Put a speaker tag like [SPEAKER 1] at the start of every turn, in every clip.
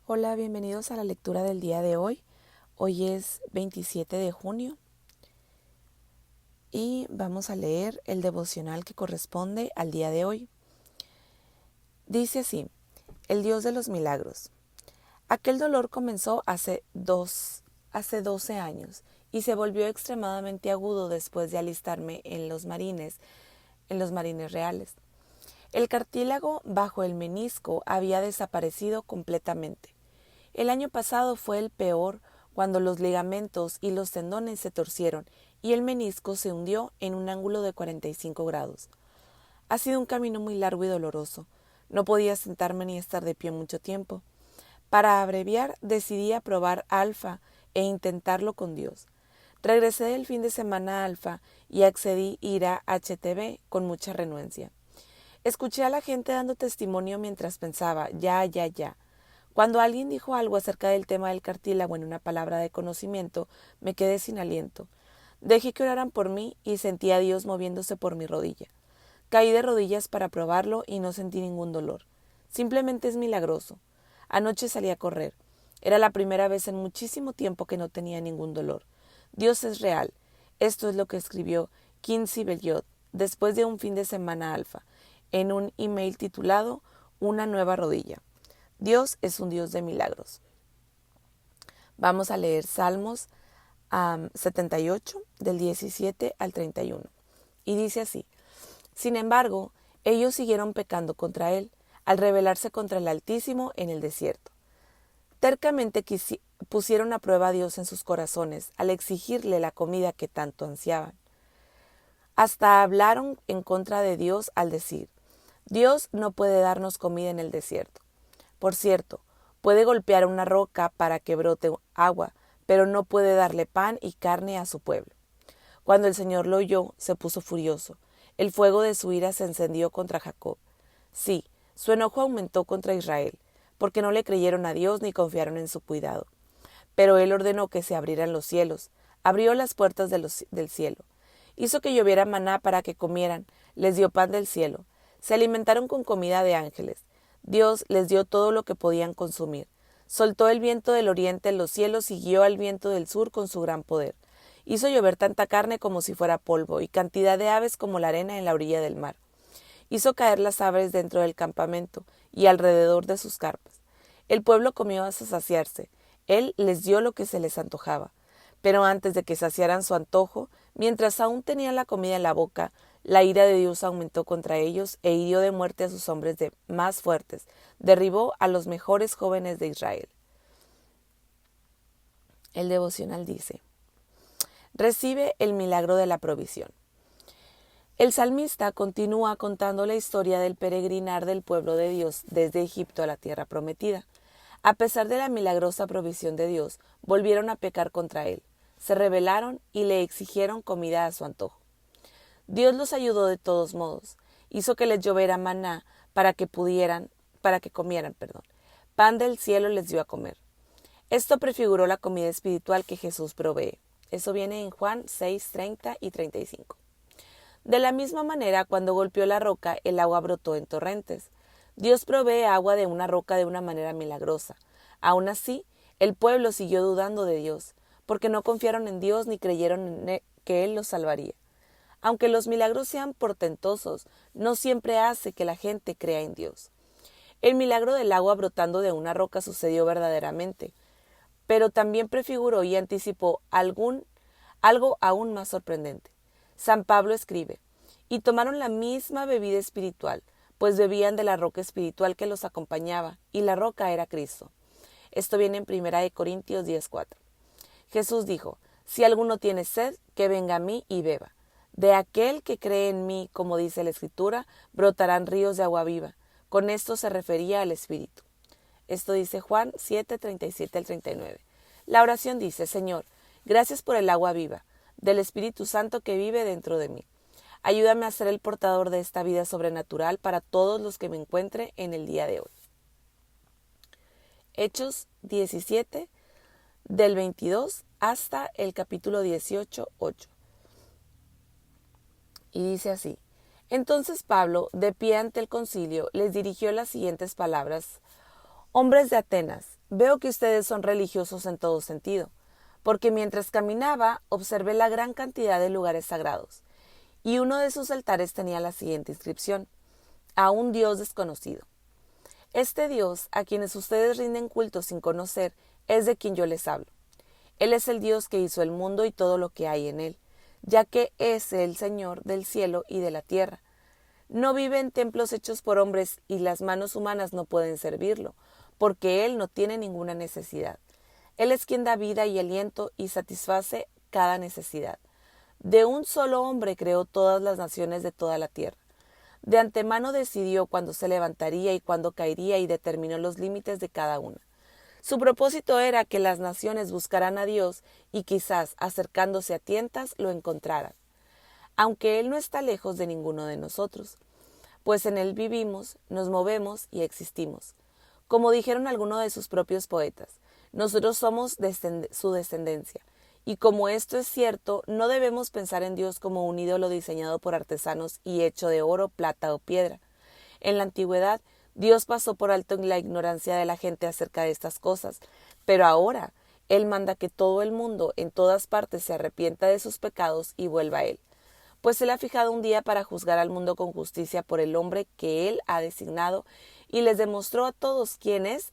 [SPEAKER 1] Hola, bienvenidos a la lectura del día de hoy. Hoy es 27 de junio y vamos a leer el devocional que corresponde al día de hoy. Dice así: el Dios de los milagros. Aquel dolor comenzó hace 12 años y se volvió extremadamente agudo después de alistarme en los marines reales. El cartílago bajo el menisco había desaparecido completamente. El año pasado fue el peor, cuando los ligamentos y los tendones se torcieron y el menisco se hundió en un ángulo de 45 grados. Ha sido un camino muy largo y doloroso. No podía sentarme ni estar de pie mucho tiempo. Para abreviar, decidí probar Alfa e intentarlo con Dios. Regresé del fin de semana a Alfa y accedí a ir a HTV con mucha renuencia. Escuché a la gente dando testimonio mientras pensaba, ya. Cuando alguien dijo algo acerca del tema del cartílago en una palabra de conocimiento, me quedé sin aliento. Dejé que oraran por mí y sentí a Dios moviéndose por mi rodilla. Caí de rodillas para probarlo y no sentí ningún dolor. Simplemente es milagroso. Anoche salí a correr. Era la primera vez en muchísimo tiempo que no tenía ningún dolor. Dios es real. Esto es lo que escribió Kinsey Belliot después de un fin de semana alfa, en un email titulado Una nueva rodilla. Dios es un Dios de milagros. Vamos a leer Salmos 78, del 17 al 31. Y dice así: sin embargo, ellos siguieron pecando contra él, al rebelarse contra el Altísimo en el desierto. Tercamente pusieron a prueba a Dios en sus corazones, al exigirle la comida que tanto ansiaban. Hasta hablaron en contra de Dios al decir: Dios no puede darnos comida en el desierto. Por cierto, puede golpear una roca para que brote agua, pero no puede darle pan y carne a su pueblo. Cuando el Señor lo oyó, se puso furioso. El fuego de su ira se encendió contra Jacob. Sí, su enojo aumentó contra Israel, porque no le creyeron a Dios ni confiaron en su cuidado. Pero él ordenó que se abrieran los cielos, abrió las puertas del cielo. Hizo que lloviera maná para que comieran, les dio pan del cielo. Se alimentaron con comida de ángeles. Dios les dio todo lo que podían consumir. Soltó el viento del oriente en los cielos y guió al viento del sur con su gran poder. Hizo llover tanta carne como si fuera polvo, y cantidad de aves como la arena en la orilla del mar. Hizo caer las aves dentro del campamento y alrededor de sus carpas. El pueblo comió hasta saciarse. Él les dio lo que se les antojaba. Pero antes de que saciaran su antojo, mientras aún tenían la comida en la boca, la ira de Dios aumentó contra ellos e hirió de muerte a sus hombres más fuertes. Derribó a los mejores jóvenes de Israel. El devocional dice: recibe el milagro de la provisión. El salmista continúa contando la historia del peregrinar del pueblo de Dios desde Egipto a la tierra prometida. A pesar de la milagrosa provisión de Dios, volvieron a pecar contra él. Se rebelaron y le exigieron comida a su antojo. Dios los ayudó de todos modos. Hizo que les lloviera maná para que comieran. Pan del cielo les dio a comer. Esto prefiguró la comida espiritual que Jesús provee. Eso viene en Juan 6, 30 y 35. De la misma manera, cuando golpeó la roca, el agua brotó en torrentes. Dios provee agua de una roca de una manera milagrosa. Aún así, el pueblo siguió dudando de Dios, porque no confiaron en Dios ni creyeron que Él los salvaría. Aunque los milagros sean portentosos, no siempre hace que la gente crea en Dios. El milagro del agua brotando de una roca sucedió verdaderamente, pero también prefiguró y anticipó algo aún más sorprendente. San Pablo escribe: y tomaron la misma bebida espiritual, pues bebían de la roca espiritual que los acompañaba, y la roca era Cristo. Esto viene en 1 Corintios 10:4. Jesús dijo: si alguno tiene sed, que venga a mí y beba. De aquel que cree en mí, como dice la Escritura, brotarán ríos de agua viva. Con esto se refería al Espíritu. Esto dice Juan 7, 37 al 39. La oración dice: Señor, gracias por el agua viva, del Espíritu Santo que vive dentro de mí. Ayúdame a ser el portador de esta vida sobrenatural para todos los que me encuentre en el día de hoy. Hechos 17, del 22 hasta el capítulo 18, 8. Y dice así: entonces Pablo, de pie ante el concilio, les dirigió las siguientes palabras: hombres de Atenas, veo que ustedes son religiosos en todo sentido, porque mientras caminaba observé la gran cantidad de lugares sagrados, y uno de sus altares tenía la siguiente inscripción: a un Dios desconocido. Este Dios, a quienes ustedes rinden culto sin conocer, es de quien yo les hablo. Él es el Dios que hizo el mundo y todo lo que hay en él, ya que es el Señor del cielo y de la tierra. No vive en templos hechos por hombres y las manos humanas no pueden servirlo, porque Él no tiene ninguna necesidad. Él es quien da vida y aliento y satisface cada necesidad. De un solo hombre creó todas las naciones de toda la tierra. De antemano decidió cuándo se levantaría y cuándo caería y determinó los límites de cada una. Su propósito era que las naciones buscaran a Dios y quizás, acercándose a tientas, lo encontraran. Aunque Él no está lejos de ninguno de nosotros, pues en Él vivimos, nos movemos y existimos. Como dijeron algunos de sus propios poetas, nosotros somos su descendencia. Y como esto es cierto, no debemos pensar en Dios como un ídolo diseñado por artesanos y hecho de oro, plata o piedra. En la antigüedad, Dios pasó por alto en la ignorancia de la gente acerca de estas cosas, pero ahora Él manda que todo el mundo en todas partes se arrepienta de sus pecados y vuelva a Él, pues Él ha fijado un día para juzgar al mundo con justicia por el hombre que Él ha designado y les demostró a todos quién es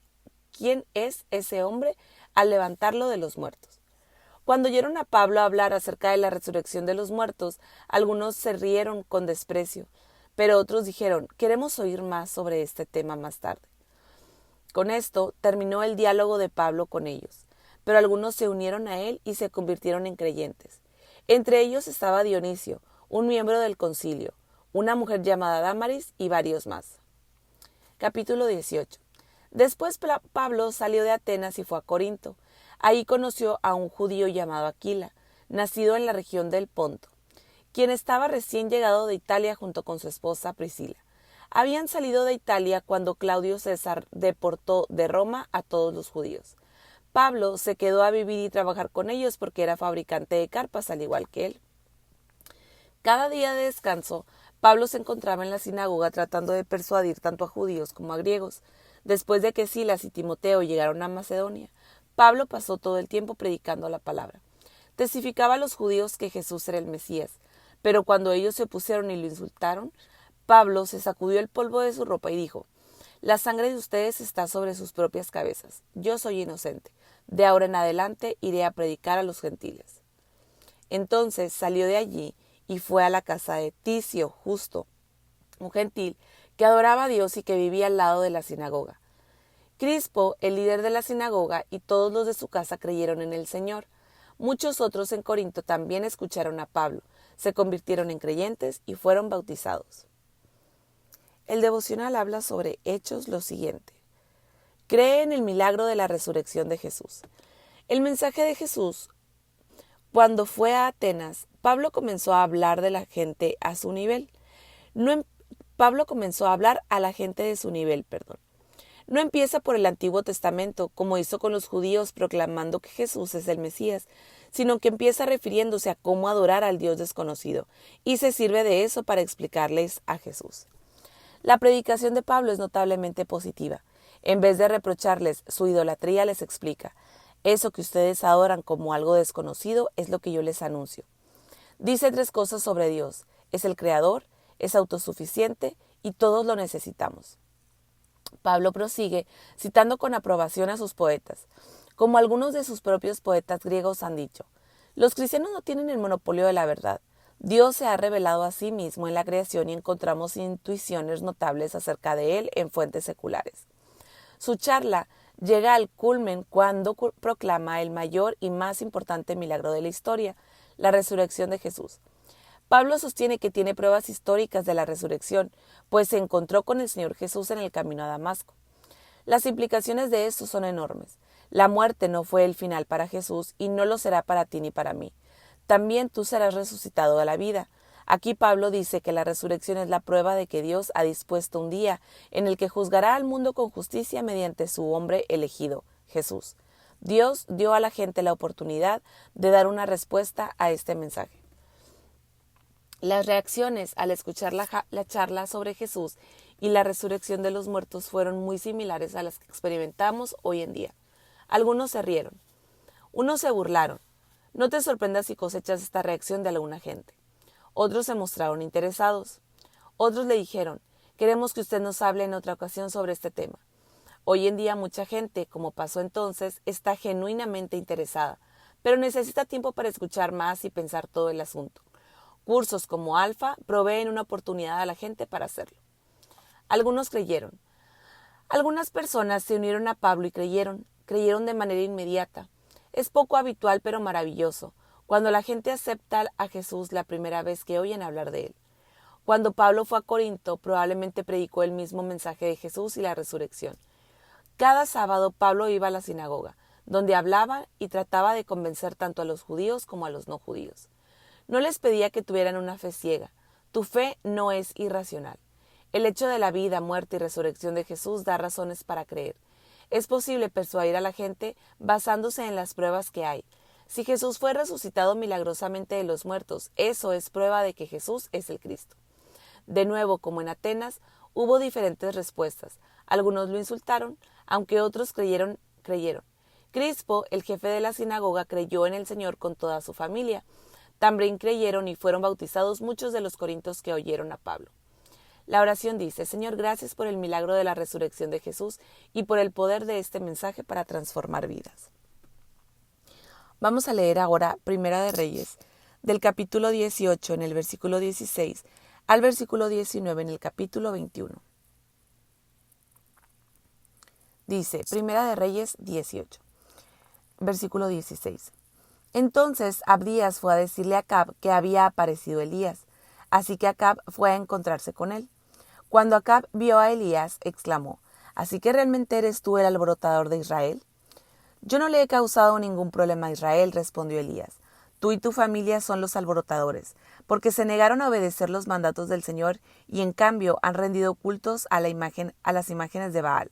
[SPEAKER 1] ese hombre al levantarlo de los muertos. Cuando oyeron a Pablo hablar acerca de la resurrección de los muertos, algunos se rieron con desprecio, pero otros dijeron: queremos oír más sobre este tema más tarde. Con esto terminó el diálogo de Pablo con ellos, pero algunos se unieron a él y se convirtieron en creyentes. Entre ellos estaba Dionisio, un miembro del concilio, una mujer llamada Dámaris y varios más. Capítulo 18. Después Pablo salió de Atenas y fue a Corinto. Ahí conoció a un judío llamado Aquila, nacido en la región del Ponto, quien estaba recién llegado de Italia junto con su esposa Priscila. Habían salido de Italia cuando Claudio César deportó de Roma a todos los judíos. Pablo se quedó a vivir y trabajar con ellos porque era fabricante de carpas al igual que él. Cada día de descanso, Pablo se encontraba en la sinagoga tratando de persuadir tanto a judíos como a griegos. Después de que Silas y Timoteo llegaron a Macedonia, Pablo pasó todo el tiempo predicando la palabra. Testificaba a los judíos que Jesús era el Mesías, pero cuando ellos se opusieron y lo insultaron, Pablo se sacudió el polvo de su ropa y dijo: la sangre de ustedes está sobre sus propias cabezas. Yo soy inocente. De ahora en adelante iré a predicar a los gentiles. Entonces salió de allí y fue a la casa de Ticio Justo, un gentil que adoraba a Dios y que vivía al lado de la sinagoga. Crispo, el líder de la sinagoga, y todos los de su casa creyeron en el Señor. Muchos otros en Corinto también escucharon a Pablo, se convirtieron en creyentes y fueron bautizados. El devocional habla sobre Hechos lo siguiente. Cree en el milagro de la resurrección de Jesús. El mensaje de Jesús. Cuando fue a Atenas, Pablo comenzó a hablar de la gente a su nivel. Pablo comenzó a hablar a la gente de su nivel, No empieza por el Antiguo Testamento, como hizo con los judíos proclamando que Jesús es el Mesías, sino que empieza refiriéndose a cómo adorar al Dios desconocido, y se sirve de eso para explicarles a Jesús. La predicación de Pablo es notablemente positiva. En vez de reprocharles su idolatría, les explica: eso que ustedes adoran como algo desconocido es lo que yo les anuncio. Dice 3 cosas sobre Dios: es el Creador, es autosuficiente y todos lo necesitamos. Pablo prosigue citando con aprobación a sus poetas. Como algunos de sus propios poetas griegos han dicho, los cristianos no tienen el monopolio de la verdad. Dios se ha revelado a sí mismo en la creación y encontramos intuiciones notables acerca de él en fuentes seculares. Su charla llega al culmen cuando proclama el mayor y más importante milagro de la historia, la resurrección de Jesús. Pablo sostiene que tiene pruebas históricas de la resurrección, pues se encontró con el Señor Jesús en el camino a Damasco. Las implicaciones de esto son enormes. La muerte no fue el final para Jesús y no lo será para ti ni para mí. También tú serás resucitado a la vida. Aquí Pablo dice que la resurrección es la prueba de que Dios ha dispuesto un día en el que juzgará al mundo con justicia mediante su hombre elegido, Jesús. Dios dio a la gente la oportunidad de dar una respuesta a este mensaje. Las reacciones al escuchar la charla sobre Jesús y la resurrección de los muertos fueron muy similares a las que experimentamos hoy en día. Algunos se rieron. Unos se burlaron. No te sorprendas si cosechas esta reacción de alguna gente. Otros se mostraron interesados. Otros le dijeron, queremos que usted nos hable en otra ocasión sobre este tema. Hoy en día mucha gente, como pasó entonces, está genuinamente interesada, pero necesita tiempo para escuchar más y pensar todo el asunto. Cursos como Alfa proveen una oportunidad a la gente para hacerlo. Algunos creyeron. Algunas personas se unieron a Pablo y creyeron de manera inmediata. Es poco habitual pero maravilloso, cuando la gente acepta a Jesús la primera vez que oyen hablar de él. Cuando Pablo fue a Corinto, probablemente predicó el mismo mensaje de Jesús y la resurrección. Cada sábado Pablo iba a la sinagoga, donde hablaba y trataba de convencer tanto a los judíos como a los no judíos. No les pedía que tuvieran una fe ciega. Tu fe no es irracional. El hecho de la vida, muerte y resurrección de Jesús da razones para creer. Es posible persuadir a la gente basándose en las pruebas que hay. Si Jesús fue resucitado milagrosamente de los muertos, eso es prueba de que Jesús es el Cristo. De nuevo, como en Atenas, hubo diferentes respuestas. Algunos lo insultaron, aunque otros creyeron. Crispo, el jefe de la sinagoga, creyó en el Señor con toda su familia. También creyeron y fueron bautizados muchos de los corintios que oyeron a Pablo. La oración dice, Señor, gracias por el milagro de la resurrección de Jesús y por el poder de este mensaje para transformar vidas. Vamos a leer ahora Primera de Reyes, del capítulo 18 en el versículo 16 al versículo 19 en el capítulo 21. Dice, Primera de Reyes 18, versículo 16. Entonces Abdías fue a decirle a Acab que había aparecido Elías, así que Acab fue a encontrarse con él. Cuando Acab vio a Elías, exclamó, ¿así que realmente eres tú el alborotador de Israel? Yo no le he causado ningún problema a Israel, respondió Elías. Tú y tu familia son los alborotadores, porque se negaron a obedecer los mandatos del Señor y en cambio han rendido cultos a las imágenes de Baal.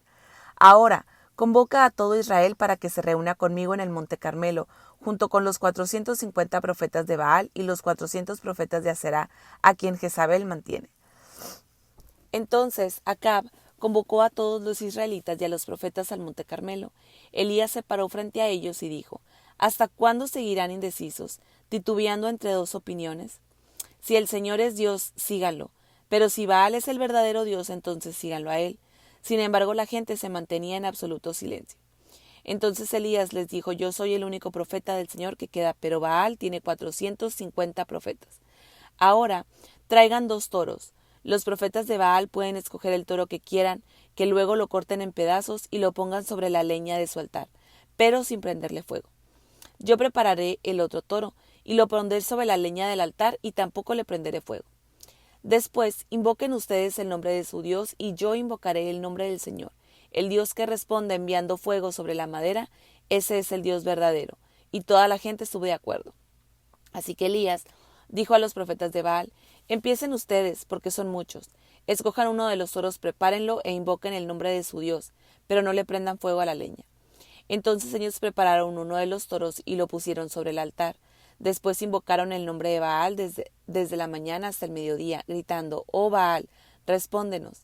[SPEAKER 1] Ahora, convoca a todo Israel para que se reúna conmigo en el Monte Carmelo, junto con los 450 profetas de Baal y los 400 profetas de Aserá, a quien Jezabel mantiene. Entonces Acab convocó a todos los israelitas y a los profetas al Monte Carmelo. Elías se paró frente a ellos y dijo, ¿hasta cuándo seguirán indecisos, titubeando entre dos opiniones? Si el Señor es Dios, síganlo, pero si Baal es el verdadero Dios, entonces síganlo a él. Sin embargo, la gente se mantenía en absoluto silencio. Entonces Elías les dijo, yo soy el único profeta del Señor que queda, pero Baal tiene 450 profetas. Ahora, traigan 2 toros. Los profetas de Baal pueden escoger el toro que quieran, que luego lo corten en pedazos y lo pongan sobre la leña de su altar, pero sin prenderle fuego. Yo prepararé el otro toro, y lo pondré sobre la leña del altar, y tampoco le prenderé fuego. Después, invoquen ustedes el nombre de su Dios, y yo invocaré el nombre del Señor. El Dios que responde enviando fuego sobre la madera, ese es el Dios verdadero. Y toda la gente estuvo de acuerdo. Así que Elías dijo a los profetas de Baal, empiecen ustedes, porque son muchos. Escojan uno de los toros, prepárenlo e invoquen el nombre de su Dios, pero no le prendan fuego a la leña. Entonces ellos prepararon uno de los toros y lo pusieron sobre el altar. Después invocaron el nombre de Baal desde la mañana hasta el mediodía, gritando, «Oh Baal, respóndenos».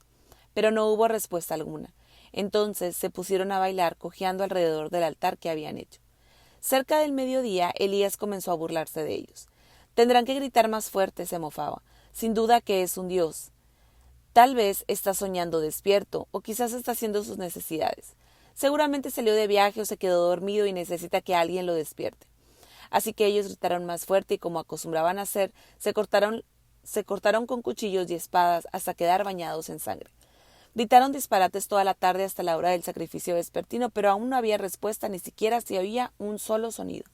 [SPEAKER 1] Pero no hubo respuesta alguna. Entonces se pusieron a bailar, cojeando alrededor del altar que habían hecho. Cerca del mediodía, Elías comenzó a burlarse de ellos. Tendrán que gritar más fuerte, se mofaba. Sin duda que es un dios. Tal vez está soñando despierto, o quizás está haciendo sus necesidades. Seguramente salió de viaje o se quedó dormido y necesita que alguien lo despierte. Así que ellos gritaron más fuerte y, como acostumbraban a hacer, se cortaron con cuchillos y espadas hasta quedar bañados en sangre. Gritaron disparates toda la tarde hasta la hora del sacrificio vespertino, pero aún no había respuesta, ni siquiera se oía un solo sonido.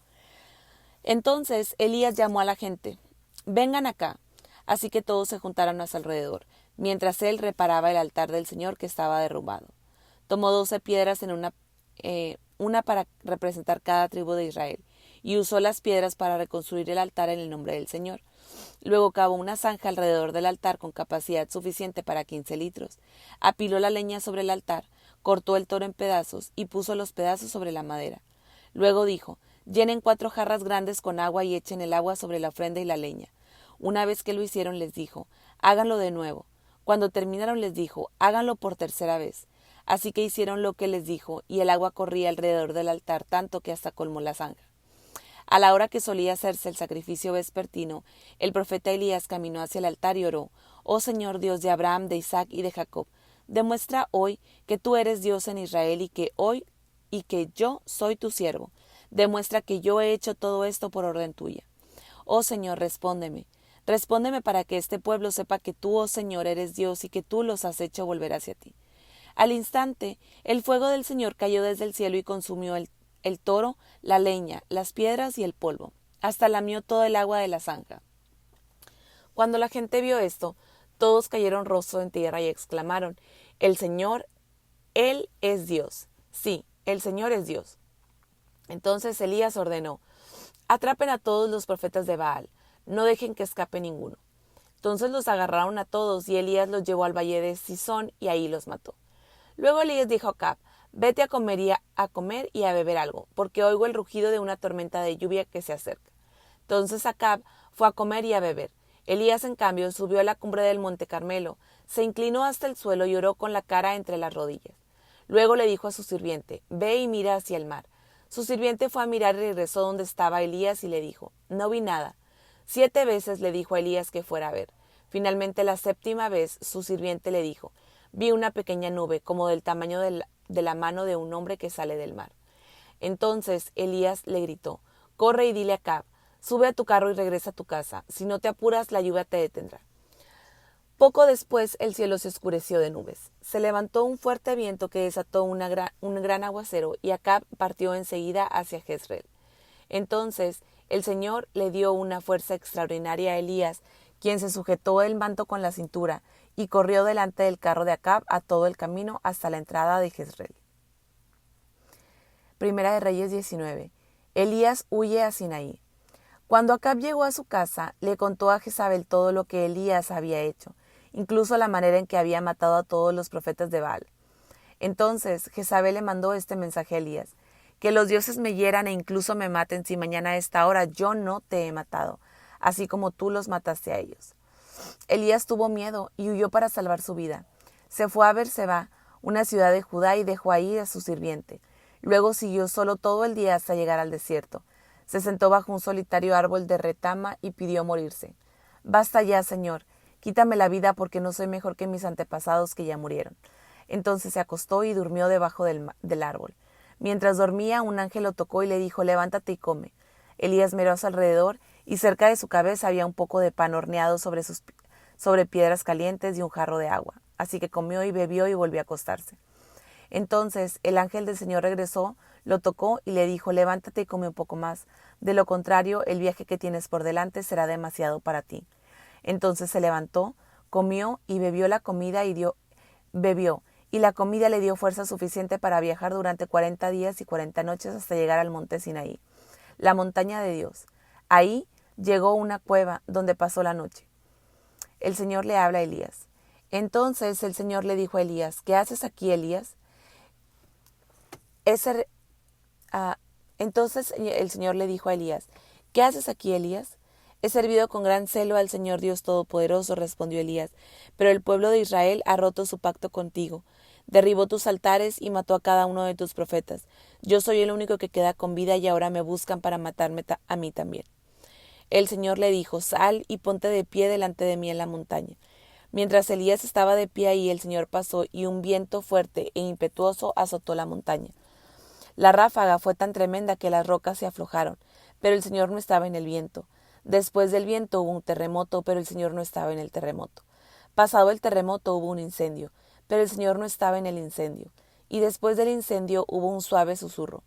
[SPEAKER 1] Entonces Elías llamó a la gente, «Vengan acá». Así que todos se juntaron a su alrededor, mientras él reparaba el altar del Señor que estaba derrumbado. Tomó 12 piedras en una para representar cada tribu de Israel, y usó las piedras para reconstruir el altar en el nombre del Señor. Luego cavó una zanja alrededor del altar con capacidad suficiente para 15 litros. Apiló la leña sobre el altar, cortó el toro en pedazos y puso los pedazos sobre la madera. Luego dijo, «Llenen 4 jarras grandes con agua y echen el agua sobre la ofrenda y la leña». Una vez que lo hicieron les dijo, «Háganlo de nuevo». Cuando terminaron les dijo, «Háganlo por tercera vez». Así que hicieron lo que les dijo, y el agua corría alrededor del altar tanto que hasta colmó la zanja. A la hora que solía hacerse el sacrificio vespertino, el profeta Elías caminó hacia el altar y oró: «Oh Señor Dios de Abraham, de Isaac y de Jacob, demuestra hoy que tú eres Dios en Israel y que yo soy tu siervo. Demuestra que yo he hecho todo esto por orden tuya. Oh Señor, respóndeme. Respóndeme para que este pueblo sepa que tú, oh Señor, eres Dios y que tú los has hecho volver hacia ti». Al instante, el fuego del Señor cayó desde el cielo y consumió el toro, la leña, las piedras y el polvo, hasta lamió todo el agua de la zanja. Cuando la gente vio esto, todos cayeron rostro en tierra y exclamaron: «El Señor, Él es Dios». Sí, el Señor es Dios. Entonces Elías ordenó: «Atrapen a todos los profetas de Baal, no dejen que escape ninguno». Entonces los agarraron a todos y Elías los llevó al valle de Cisón y ahí los mató. Luego Elías dijo a Acab: «Vete a comer y a beber algo, porque oigo el rugido de una tormenta de lluvia que se acerca». Entonces Acab fue a comer y a beber. Elías, en cambio, subió a la cumbre del monte Carmelo, se inclinó hasta el suelo y oró con la cara entre las rodillas. Luego le dijo a su sirviente: «Ve y mira hacia el mar». Su sirviente fue a mirar y regresó donde estaba Elías y le dijo: «No vi nada». 7 veces le dijo a Elías que fuera a ver. Finalmente, la 7ª vez, su sirviente le dijo: «Vi una pequeña nube, como del tamaño de la mano de un hombre que sale del mar». Entonces Elías le gritó: «Corre y dile a Acab: sube a tu carro y regresa a tu casa. Si no te apuras, la lluvia te detendrá». Poco después el cielo se oscureció de nubes. Se levantó un fuerte viento que desató un gran aguacero y Acab partió enseguida hacia Jezreel. Entonces el Señor le dio una fuerza extraordinaria a Elías, quien se sujetó el manto con la cintura y corrió delante del carro de Acab a todo el camino hasta la entrada de Jezreel. Primera de Reyes 19. Elías huye a Sinaí. Cuando Acab llegó a su casa, le contó a Jezabel todo lo que Elías había hecho, incluso la manera en que había matado a todos los profetas de Baal. Entonces Jezabel le mandó este mensaje a Elías: «Que los dioses me hieran e incluso me maten si mañana a esta hora yo no te he matado, así como tú los mataste a ellos». Elías tuvo miedo y huyó para salvar su vida. Se fue a Beerseba, una ciudad de Judá, y dejó ahí a su sirviente. Luego siguió solo todo el día hasta llegar al desierto. Se sentó bajo un solitario árbol de retama y pidió morirse. «Basta ya, Señor, quítame la vida porque no soy mejor que mis antepasados que ya murieron». Entonces se acostó y durmió debajo del árbol. Mientras dormía, un ángel lo tocó y le dijo: «Levántate y come». Elías miró a su alrededor y cerca de su cabeza había un poco de pan horneado sobre piedras calientes y un jarro de agua. Así que comió y bebió y volvió a acostarse. Entonces el ángel del Señor regresó, lo tocó y le dijo: «Levántate y come un poco más. De lo contrario, el viaje que tienes por delante será demasiado para ti». Entonces se levantó, comió y bebió la comida y la comida le dio fuerza suficiente para viajar durante 40 días y 40 noches hasta llegar al monte Sinaí, la montaña de Dios. Ahí llegó a una cueva donde pasó la noche. El Señor le habla a Elías. Entonces el Señor le dijo a Elías: «¿Qué haces aquí, Elías?». Entonces el Señor le dijo a Elías: «¿Qué haces aquí, Elías?». «He servido con gran celo al Señor Dios Todopoderoso», respondió Elías, «pero el pueblo de Israel ha roto su pacto contigo. Derribó tus altares y mató a cada uno de tus profetas. Yo soy el único que queda con vida y ahora me buscan para matarme a mí también». El Señor le dijo: «Sal y ponte de pie delante de mí en la montaña». Mientras Elías estaba de pie ahí, el Señor pasó y un viento fuerte e impetuoso azotó la montaña. La ráfaga fue tan tremenda que las rocas se aflojaron, pero el Señor no estaba en el viento. Después del viento hubo un terremoto, pero el Señor no estaba en el terremoto. Pasado el terremoto hubo un incendio, pero el Señor no estaba en el incendio. Y después del incendio hubo un suave susurro.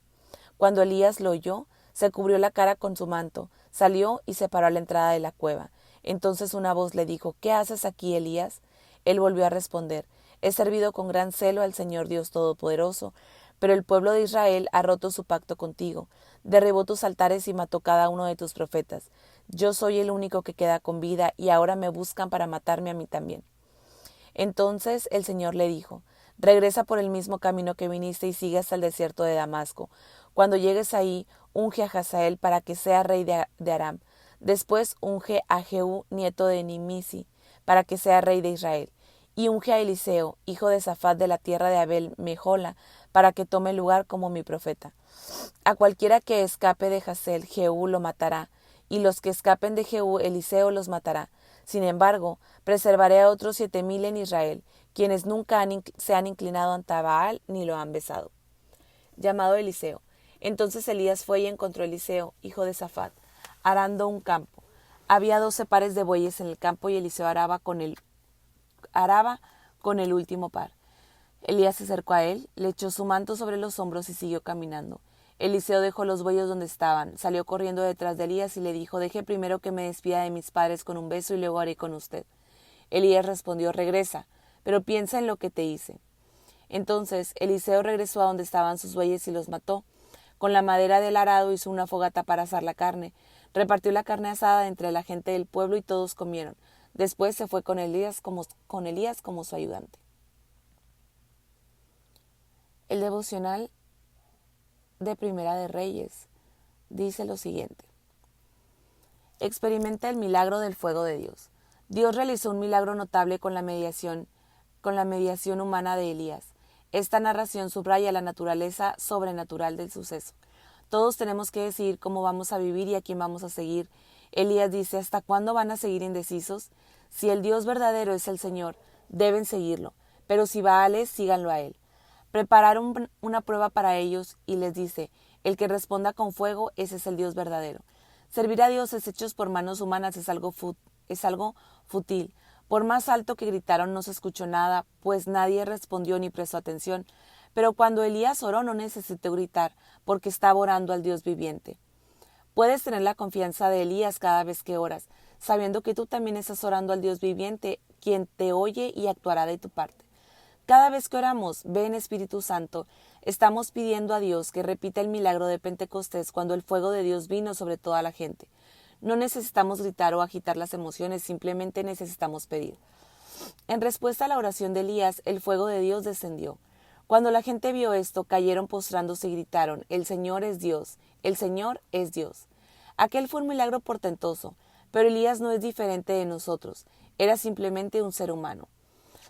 [SPEAKER 1] Cuando Elías lo oyó, se cubrió la cara con su manto, salió y se paró a la entrada de la cueva. Entonces una voz le dijo: «¿Qué haces aquí, Elías?». Él volvió a responder: «He servido con gran celo al Señor Dios Todopoderoso, pero el pueblo de Israel ha roto su pacto contigo, derribó tus altares y mató cada uno de tus profetas. Yo soy el único que queda con vida y ahora me buscan para matarme a mí también». Entonces el Señor le dijo: «Regresa por el mismo camino que viniste y sigue hasta el desierto de Damasco. Cuando llegues ahí, unge a Hazael para que sea rey de Aram. Después unge a Jehú, nieto de Nimisi, para que sea rey de Israel. y unge a Eliseo, hijo de Safat de la tierra de Abel Mejola, para que tome lugar como mi profeta. A cualquiera que escape de Hazael, Jehú lo matará, y los que escapen de Jehú, Eliseo los matará. Sin embargo, preservaré a otros 7,000 en Israel, quienes nunca se han inclinado ante Baal ni lo han besado. Llamado Eliseo. Entonces Elías fue y encontró a Eliseo, hijo de Safat, arando un campo. Había 12 pares de bueyes en el campo y Eliseo araba con el último par. Elías se acercó a él, le echó su manto sobre los hombros y siguió caminando. Eliseo dejó los bueyes donde estaban, salió corriendo detrás de Elías y le dijo: deje primero que me despida de mis padres con un beso y luego haré con usted. Elías respondió: regresa, pero piensa en lo que te hice. Entonces Eliseo regresó a donde estaban sus bueyes y los mató. Con la madera del arado hizo una fogata para asar la carne. Repartió la carne asada entre la gente del pueblo y todos comieron. Después se fue con Elías como su ayudante. El devocional de Primera de Reyes dice lo siguiente: experimenta el milagro del fuego de Dios. Dios realizó un milagro notable con la mediación humana de Elías. Esta narración subraya la naturaleza sobrenatural del suceso. Todos tenemos que decidir cómo vamos a vivir y a quién vamos a seguir. Elías dice: ¿hasta cuándo van a seguir indecisos? Si el Dios verdadero es el Señor, deben seguirlo, pero si Baal es, síganlo a él. Prepararon una prueba para ellos y les dice: el que responda con fuego, ese es el Dios verdadero. Servir a dioses hechos por manos humanas es algo fútil. Por más alto que gritaron no se escuchó nada, pues nadie respondió ni prestó atención. Pero cuando Elías oró no necesitó gritar, porque estaba orando al Dios viviente. Puedes tener la confianza de Elías cada vez que oras, sabiendo que tú también estás orando al Dios viviente, quien te oye y actuará de tu parte. Cada vez que oramos, ven Espíritu Santo, estamos pidiendo a Dios que repita el milagro de Pentecostés cuando el fuego de Dios vino sobre toda la gente. No necesitamos gritar o agitar las emociones, simplemente necesitamos pedir. En respuesta a la oración de Elías, el fuego de Dios descendió. Cuando la gente vio esto, cayeron postrándose y gritaron: el Señor es Dios, el Señor es Dios. Aquel fue un milagro portentoso, pero Elías no es diferente de nosotros, era simplemente un ser humano.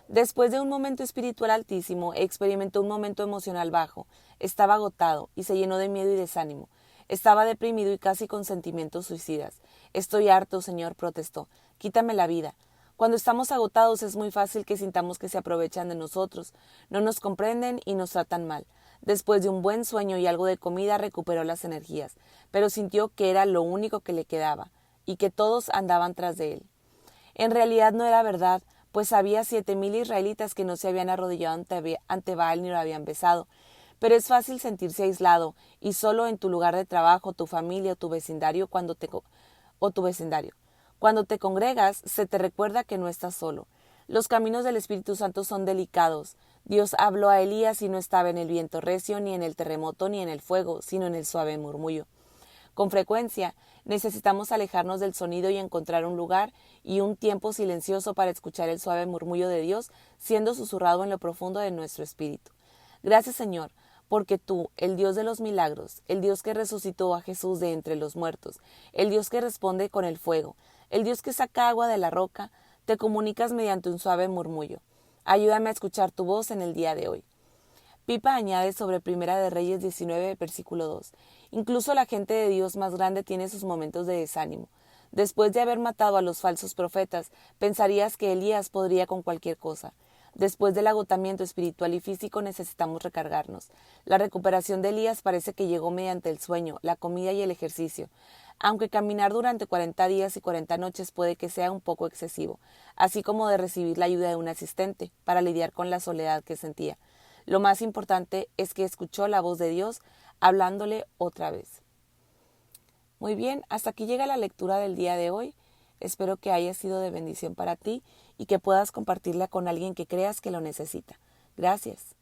[SPEAKER 1] Después de un momento espiritual altísimo, experimentó un momento emocional bajo. Estaba agotado y se llenó de miedo y desánimo. Estaba deprimido y casi con sentimientos suicidas. Estoy harto, Señor, protestó. Quítame la vida. Cuando estamos agotados es muy fácil que sintamos que se aprovechan de nosotros. No nos comprenden y nos tratan mal. Después de un buen sueño y algo de comida recuperó las energías, pero sintió que era lo único que le quedaba y que todos andaban tras de él. En realidad no era verdad, pues había 7,000 israelitas que no se habían arrodillado ante Baal ni lo habían besado. Pero es fácil sentirse aislado y solo en tu lugar de trabajo, tu familia o tu vecindario. Cuando te congregas, se te recuerda que no estás solo. Los caminos del Espíritu Santo son delicados. Dios habló a Elías y no estaba en el viento recio, ni en el terremoto, ni en el fuego, sino en el suave murmullo. Con frecuencia, necesitamos alejarnos del sonido y encontrar un lugar y un tiempo silencioso para escuchar el suave murmullo de Dios siendo susurrado en lo profundo de nuestro espíritu. Gracias, Señor, porque tú, el Dios de los milagros, el Dios que resucitó a Jesús de entre los muertos, el Dios que responde con el fuego, el Dios que saca agua de la roca, te comunicas mediante un suave murmullo. Ayúdame a escuchar tu voz en el día de hoy. Pipa añade sobre Primera de Reyes 19, versículo 2. Incluso la gente de Dios más grande tiene sus momentos de desánimo. Después de haber matado a los falsos profetas, pensarías que Elías podría con cualquier cosa. Después del agotamiento espiritual y físico necesitamos recargarnos. La recuperación de Elías parece que llegó mediante el sueño, la comida y el ejercicio. Aunque caminar durante 40 días y 40 noches puede que sea un poco excesivo, así como de recibir la ayuda de un asistente para lidiar con la soledad que sentía. Lo más importante es que escuchó la voz de Dios hablándole otra vez. Muy bien, hasta aquí llega la lectura del día de hoy. Espero que haya sido de bendición para ti y que puedas compartirla con alguien que creas que lo necesita. Gracias.